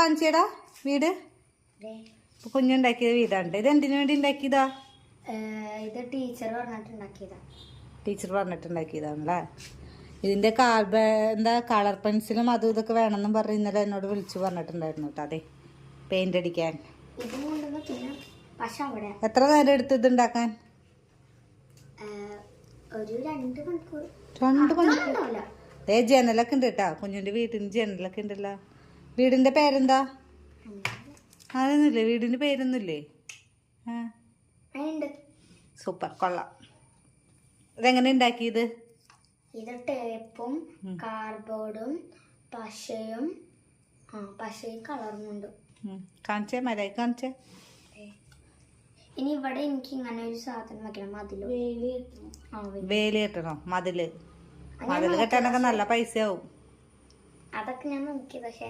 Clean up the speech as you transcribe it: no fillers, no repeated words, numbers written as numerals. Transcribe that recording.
കാണിച്ചേടാ വീട്. കുഞ്ഞുണ്ടാക്കിയ വീടാണ്ട്. ഇത് എന്തിനു വേണ്ടി ഉണ്ടാക്കിയതാ? ഇത് ടീച്ചർ പറഞ്ഞിട്ടുണ്ടാക്കിയതാ. ടീച്ചർ പറഞ്ഞിട്ടുണ്ടാക്കിയതാണല്ലേ. ഇതിന്റെ എന്താ കളർ പെൻസിലും അതും ഇതൊക്കെ വേണമെന്നും പറഞ്ഞ് ഇന്നലെ എന്നോട് വിളിച്ചു പറഞ്ഞിട്ടുണ്ടായിരുന്നു കേട്ടോ. അതെ, പെയിന്റ് അടിക്കാൻ. എത്ര നേരം എടുത്തു ഇത് ഉണ്ടാക്കാൻ? ഒരു 2 മണിക്കൂർ. 2 മണിക്കൂർ. അതേ ജനലൊക്കെ ഉണ്ട് കേട്ടാ. കുഞ്ഞിന്റെ വീട്ടിന് ജനലൊക്കെ ഉണ്ടല്ലോ. വീടിന്റെ പേരെന്താ? അതൊന്നുമില്ലേ? വീടിന്റെ പേരൊന്നുമില്ലേ? സൂപ്പർ, കൊള്ളാം. ഇതെങ്ങനെ ഉണ്ടാക്കിയത്? ഇത് ടേപ്പും കാർഡ്ബോർഡും പശയും കളറുമുണ്ട്. കാണിച്ചേ, മരായി കാണിച്ചേ. ഇനി ഇവിടെ എനിക്ക് ഇങ്ങനെ ഒരു സാധനം വെക്കണം. മതില് വേലി കെട്ടണോ? മതില് കെട്ടാനൊക്കെ നല്ല പൈസ ആവും. അതൊക്കെ ഞാൻ നോക്കി. പക്ഷെ